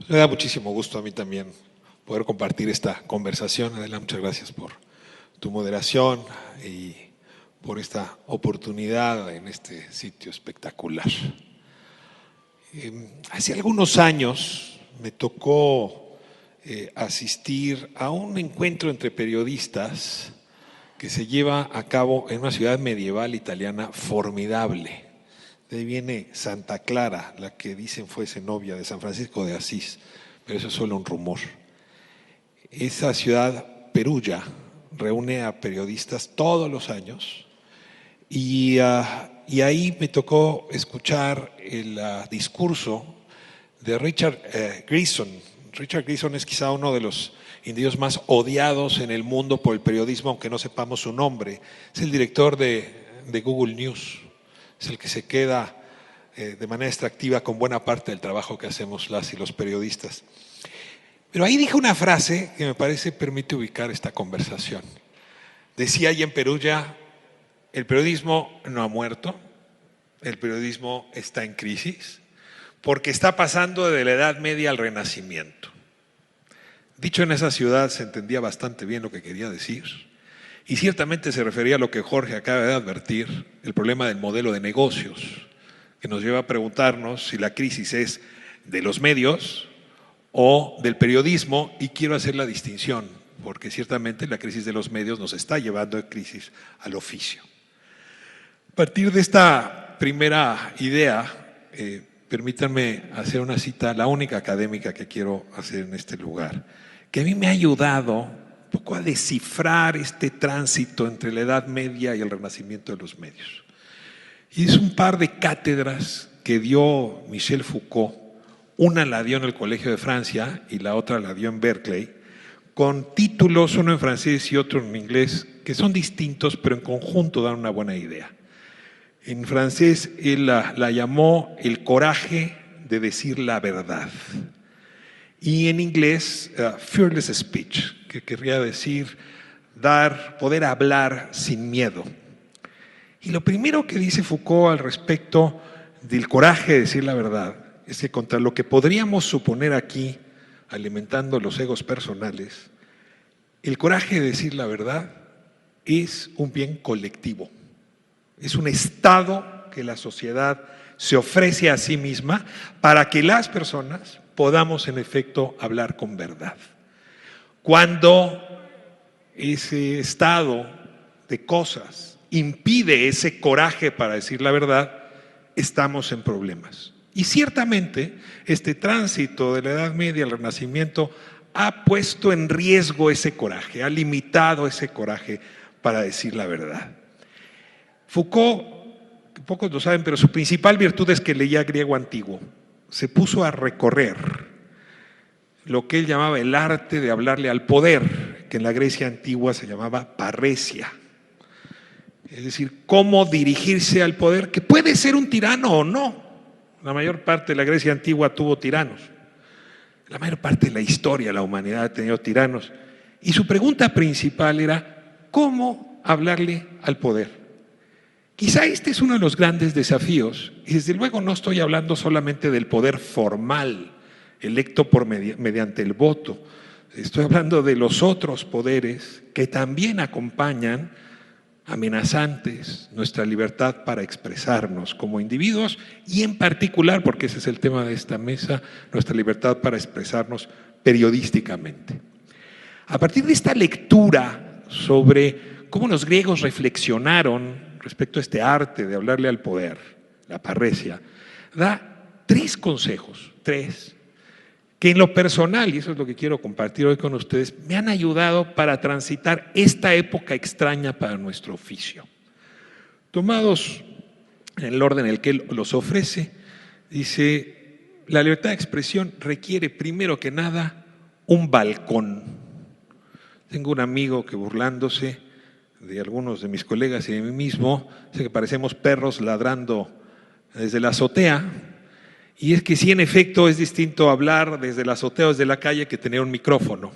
Me da muchísimo gusto a mí también poder compartir esta conversación. Adela, muchas gracias por tu moderación y por esta oportunidad en este sitio espectacular. Hace algunos años me tocó asistir a un encuentro entre periodistas que se lleva a cabo en una ciudad medieval italiana formidable. De ahí viene Santa Clara, la que dicen fue novia de San Francisco de Asís, pero eso es solo un rumor. Esa ciudad, Perugia, reúne a periodistas todos los años y ahí me tocó escuchar el discurso de Richard Gleason. Richard Gleason es quizá uno de los individuos más odiados en el mundo por el periodismo, aunque no sepamos su nombre. Es el director de Google News. Es el que se queda de manera extractiva con buena parte del trabajo que hacemos las y los periodistas. Pero ahí dijo una frase que me parece permite ubicar esta conversación. Decía ahí en Perugia, el periodismo no ha muerto, el periodismo está en crisis, porque está pasando de la Edad Media al Renacimiento. Dicho en esa ciudad se entendía bastante bien lo que quería decir. Y ciertamente se refería a lo que Jorge acaba de advertir, el problema del modelo de negocios, que nos lleva a preguntarnos si la crisis es de los medios o del periodismo, y quiero hacer la distinción, porque ciertamente la crisis de los medios nos está llevando a crisis al oficio. A partir de esta primera idea, permítanme hacer una cita, la única académica que quiero hacer en este lugar, que a mí me ha ayudado un poco a descifrar este tránsito entre la Edad Media y el Renacimiento de los medios. Y es un par de cátedras que dio Michel Foucault. Una la dio en el Colegio de Francia y la otra la dio en Berkeley, con títulos, uno en francés y otro en inglés, que son distintos, pero en conjunto dan una buena idea. En francés él la llamó el coraje de decir la verdad. Y en inglés, fearless speech, que querría decir poder hablar sin miedo. Y lo primero que dice Foucault al respecto del coraje de decir la verdad es que contra lo que podríamos suponer aquí, alimentando los egos personales, el coraje de decir la verdad es un bien colectivo. Es un estado que la sociedad se ofrece a sí misma para que las personas podamos en efecto hablar con verdad. Cuando ese estado de cosas impide ese coraje para decir la verdad, estamos en problemas. Y ciertamente este tránsito de la Edad Media al Renacimiento ha puesto en riesgo ese coraje, ha limitado ese coraje para decir la verdad. Foucault, pocos lo saben, pero su principal virtud es que leía griego antiguo. Se puso a recorrer lo que él llamaba el arte de hablarle al poder, que en la Grecia antigua se llamaba parresia. Es decir, cómo dirigirse al poder, que puede ser un tirano o no. La mayor parte de la Grecia antigua tuvo tiranos. La mayor parte de la historia de la humanidad ha tenido tiranos. Y su pregunta principal era, ¿cómo hablarle al poder? Quizá este es uno de los grandes desafíos, y desde luego no estoy hablando solamente del poder formal, electo mediante el voto. Estoy hablando de los otros poderes que también acompañan amenazantes nuestra libertad para expresarnos como individuos y en particular, porque ese es el tema de esta mesa, nuestra libertad para expresarnos periodísticamente. A partir de esta lectura sobre cómo los griegos reflexionaron respecto a este arte de hablarle al poder, la parresia, da tres consejos, que en lo personal, y eso es lo que quiero compartir hoy con ustedes, me han ayudado para transitar esta época extraña para nuestro oficio. Tomados en el orden en el que él los ofrece, dice, la libertad de expresión requiere primero que nada un balcón. Tengo un amigo que burlándose de algunos de mis colegas y de mí mismo, dice que parecemos perros ladrando desde la azotea. Y es que sí, en efecto, es distinto hablar desde la azotea o desde la calle que tener un micrófono.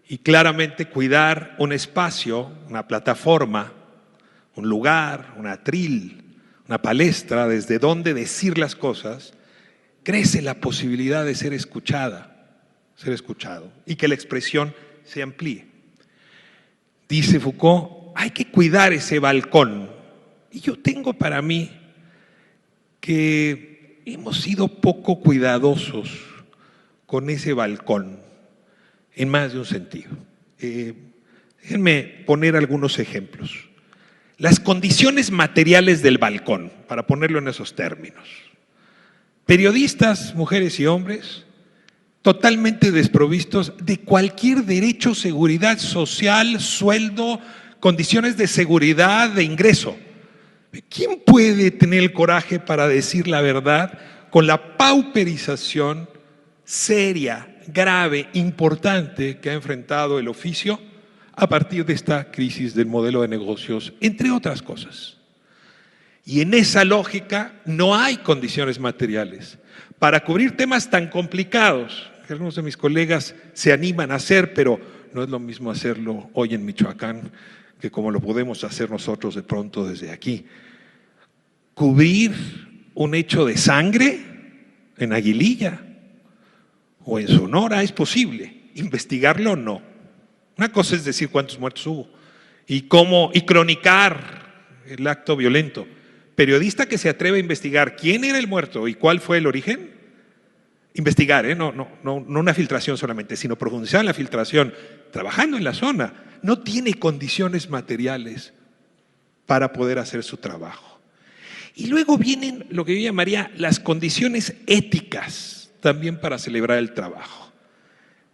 Y claramente cuidar un espacio, una plataforma, un lugar, un atril, una palestra, desde donde decir las cosas, crece la posibilidad de ser escuchada, ser escuchado, y que la expresión se amplíe. Dice Foucault, hay que cuidar ese balcón. Y yo tengo para mí que hemos sido poco cuidadosos con ese balcón, en más de un sentido. Déjenme poner algunos ejemplos. Las condiciones materiales del balcón, para ponerlo en esos términos. Periodistas, mujeres y hombres, totalmente desprovistos de cualquier derecho, seguridad social, sueldo, condiciones de seguridad, de ingreso. ¿Quién puede tener el coraje para decir la verdad con la pauperización seria, grave, importante que ha enfrentado el oficio a partir de esta crisis del modelo de negocios, entre otras cosas? Y en esa lógica no hay condiciones materiales para cubrir temas tan complicados que algunos de mis colegas se animan a hacer, pero no es lo mismo hacerlo hoy en Michoacán que como lo podemos hacer nosotros de pronto desde aquí. Cubrir un hecho de sangre en Aguililla o en Sonora es posible, investigarlo no. Una cosa es decir cuántos muertos hubo y cómo, y cronicar el acto violento. Periodista que se atreve a investigar quién era el muerto y cuál fue el origen, investigar, no una filtración solamente, sino profundizar en la filtración, trabajando en la zona, no tiene condiciones materiales para poder hacer su trabajo. Y luego vienen lo que yo llamaría las condiciones éticas también para celebrar el trabajo.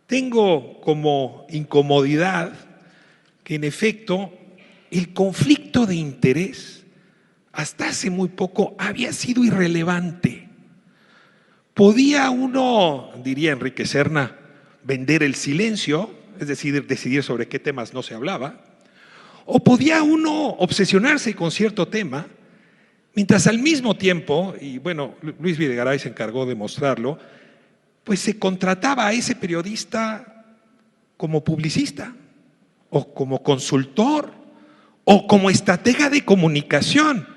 Tengo como incomodidad que en efecto el conflicto de interés hasta hace muy poco había sido irrelevante. Podía uno, diría Enrique Serna, vender el silencio, es decir, decidir sobre qué temas no se hablaba, o podía uno obsesionarse con cierto tema, mientras al mismo tiempo, y bueno, Luis Videgaray se encargó de mostrarlo, pues se contrataba a ese periodista como publicista, o como consultor, o como estratega de comunicación.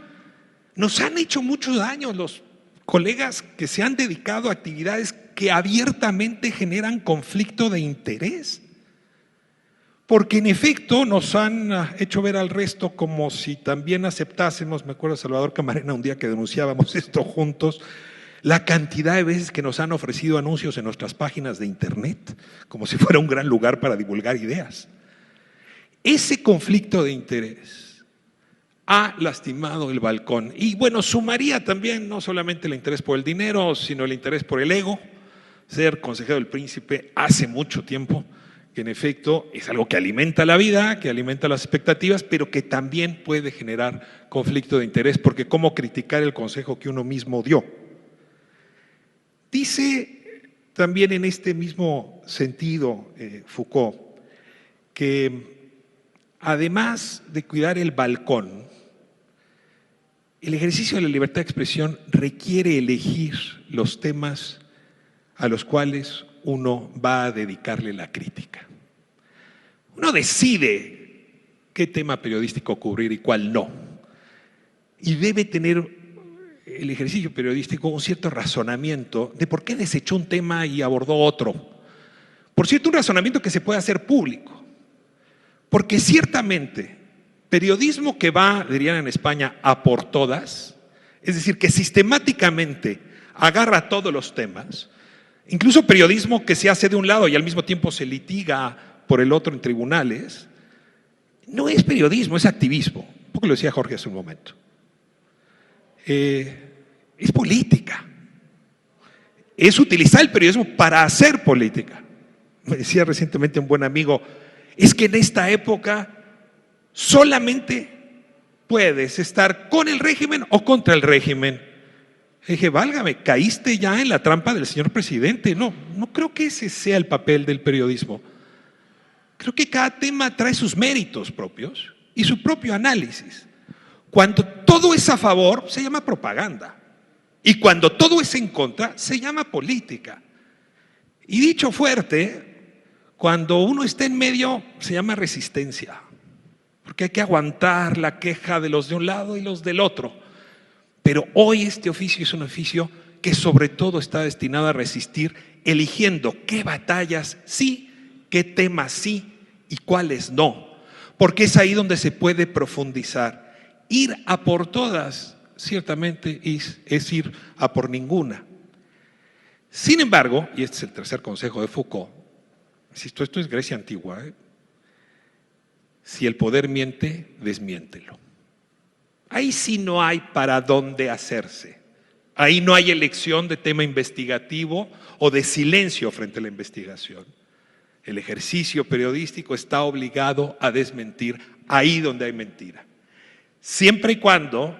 Nos han hecho mucho daño los colegas que se han dedicado a actividades que abiertamente generan conflicto de interés. Porque en efecto nos han hecho ver al resto como si también aceptásemos, me acuerdo de Salvador Camarena un día que denunciábamos esto juntos, la cantidad de veces que nos han ofrecido anuncios en nuestras páginas de internet, como si fuera un gran lugar para divulgar ideas. Ese conflicto de interés ha lastimado el balcón. Y bueno, sumaría también no solamente el interés por el dinero, sino el interés por el ego. Ser consejero del príncipe hace mucho tiempo, que en efecto es algo que alimenta la vida, que alimenta las expectativas, pero que también puede generar conflicto de interés, porque ¿cómo criticar el consejo que uno mismo dio? Dice también en este mismo sentido Foucault que además de cuidar el balcón, el ejercicio de la libertad de expresión requiere elegir los temas a los cuales uno va a dedicarle la crítica. Uno decide qué tema periodístico cubrir y cuál no. Y debe tener el ejercicio periodístico un cierto razonamiento de por qué desechó un tema y abordó otro. Por cierto, un razonamiento que se puede hacer público. Porque ciertamente, periodismo que va, dirían en España, a por todas, es decir, que sistemáticamente agarra todos los temas, incluso periodismo que se hace de un lado y al mismo tiempo se litiga por el otro en tribunales, no es periodismo, es activismo. Un poco lo decía Jorge hace un momento. Es política. Es utilizar el periodismo para hacer política. Me decía recientemente un buen amigo, es que en esta época solamente puedes estar con el régimen o contra el régimen. Y dije, válgame, caíste ya en la trampa del señor presidente. No creo que ese sea el papel del periodismo. Creo que cada tema trae sus méritos propios y su propio análisis. Cuando todo es a favor, se llama propaganda. Y cuando todo es en contra, se llama política. Y dicho fuerte, cuando uno está en medio, se llama resistencia. Porque hay que aguantar la queja de los de un lado y los del otro. Pero hoy este oficio es un oficio que sobre todo está destinado a resistir, eligiendo qué batallas sí, qué temas sí y cuáles no, porque es ahí donde se puede profundizar. Ir a por todas, ciertamente, es ir a por ninguna. Sin embargo, y este es el tercer consejo de Foucault, insisto, esto es Grecia antigua, si el poder miente, desmiéntelo. Ahí sí no hay para dónde hacerse. Ahí no hay elección de tema investigativo o de silencio frente a la investigación. El ejercicio periodístico está obligado a desmentir ahí donde hay mentira. Siempre y cuando,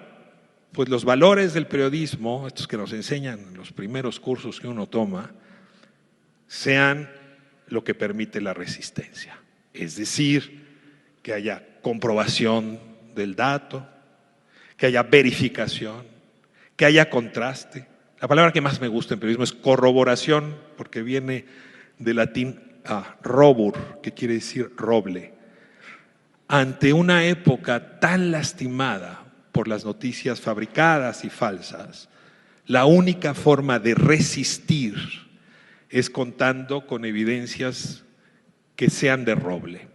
pues los valores del periodismo, estos que nos enseñan en los primeros cursos que uno toma, sean lo que permite la resistencia. Es decir, que haya comprobación del dato, que haya verificación, que haya contraste. La palabra que más me gusta en periodismo es corroboración, porque viene del latín robur, que quiere decir roble. Ante una época tan lastimada por las noticias fabricadas y falsas, la única forma de resistir es contando con evidencias que sean de roble.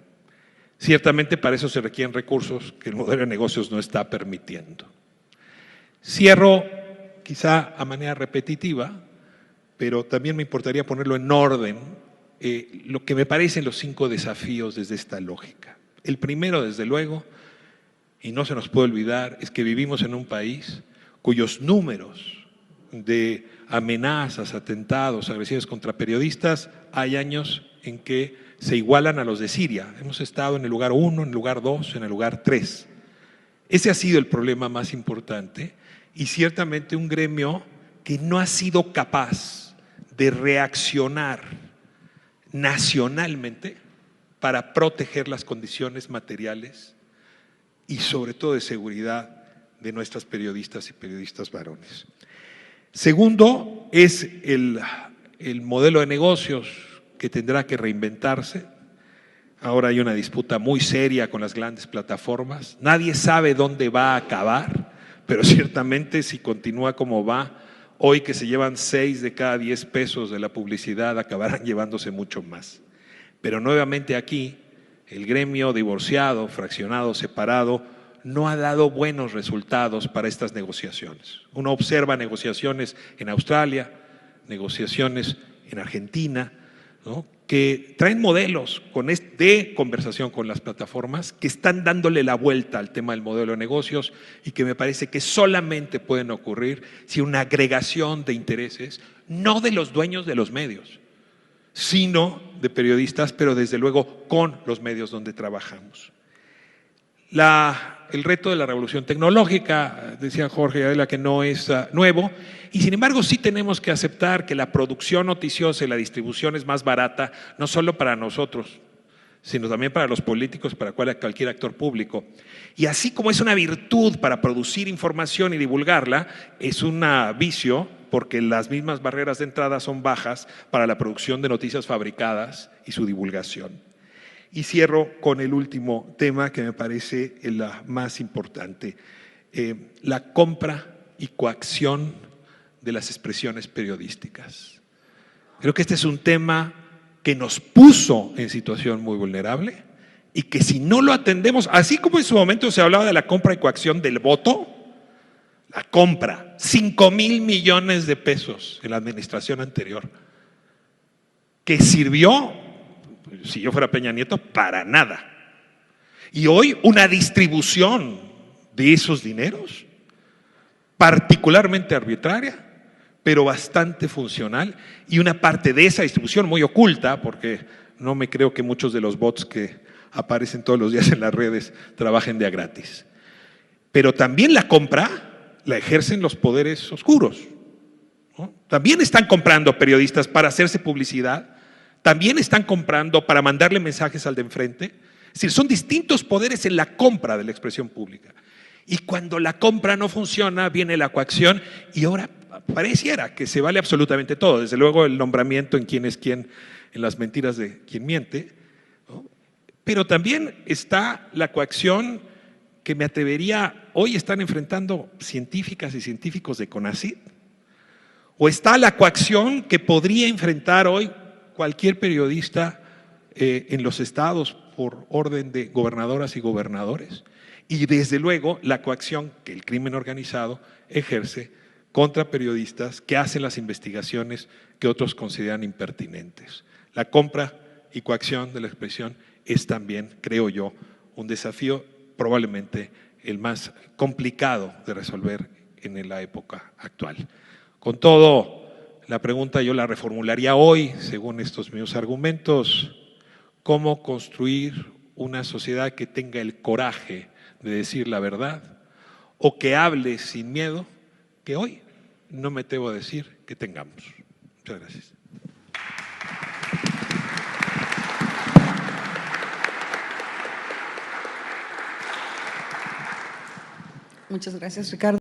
Ciertamente para eso se requieren recursos que el modelo de negocios no está permitiendo. Cierro quizá a manera repetitiva, pero también me importaría ponerlo en orden, lo que me parecen los 5 desafíos desde esta lógica. El primero, desde luego, y no se nos puede olvidar, es que vivimos en un país cuyos números de amenazas, atentados, agresiones contra periodistas, hay años en que se igualan a los de Siria. Hemos estado en el lugar 1, en el lugar 2, en el lugar 3. Ese ha sido el problema más importante y ciertamente un gremio que no ha sido capaz de reaccionar nacionalmente para proteger las condiciones materiales y sobre todo de seguridad de nuestras periodistas y periodistas varones. Segundo, es el modelo de negocios que tendrá que reinventarse. Ahora hay una disputa muy seria con las grandes plataformas. Nadie sabe dónde va a acabar, pero ciertamente si continúa como va, hoy que se llevan 6 de cada 10 pesos de la publicidad, acabarán llevándose mucho más. Pero nuevamente aquí, el gremio divorciado, fraccionado, separado, no ha dado buenos resultados para estas negociaciones. Uno observa negociaciones en Australia, negociaciones en Argentina, ¿no?, que traen modelos de conversación con las plataformas que están dándole la vuelta al tema del modelo de negocios y que me parece que solamente pueden ocurrir si una agregación de intereses, no de los dueños de los medios, sino de periodistas, pero desde luego con los medios donde trabajamos. El reto de la revolución tecnológica, decía Jorge y Adela, que no es nuevo, y sin embargo sí tenemos que aceptar que la producción noticiosa y la distribución es más barata, no solo para nosotros, sino también para los políticos, para cualquier actor público. Y así como es una virtud para producir información y divulgarla, es un vicio porque las mismas barreras de entrada son bajas para la producción de noticias fabricadas y su divulgación. Y cierro con el último tema que me parece el más importante, la compra y coacción de las expresiones periodísticas. Creo que este es un tema que nos puso en situación muy vulnerable y que si no lo atendemos, así como en su momento se hablaba de la compra y coacción del voto, la compra, 5,000 millones de pesos en la administración anterior, que sirvió, si yo fuera Peña Nieto, para nada. Y hoy una distribución de esos dineros, particularmente arbitraria, pero bastante funcional, y una parte de esa distribución muy oculta, porque no me creo que muchos de los bots que aparecen todos los días en las redes trabajen de a gratis. Pero también la compra la ejercen los poderes oscuros, ¿no? También están comprando periodistas para hacerse publicidad, también están comprando para mandarle mensajes al de enfrente. Es decir, son distintos poderes en la compra de la expresión pública. Y cuando la compra no funciona, viene la coacción y ahora pareciera que se vale absolutamente todo. Desde luego el nombramiento en quién es quién, en las mentiras de quien miente, ¿no? Pero también está la coacción que me atrevería, hoy están enfrentando científicas y científicos de CONACYT. O está la coacción que podría enfrentar hoy cualquier periodista en los estados por orden de gobernadoras y gobernadores. Y desde luego la coacción que el crimen organizado ejerce contra periodistas que hacen las investigaciones que otros consideran impertinentes. La compra y coacción de la expresión es también, creo yo, un desafío probablemente el más complicado de resolver en la época actual. Con todo, la pregunta yo la reformularía hoy, según estos mismos argumentos: ¿cómo construir una sociedad que tenga el coraje de decir la verdad o que hable sin miedo, que hoy no me atrevo a decir que tengamos? Muchas gracias. Muchas gracias, Ricardo.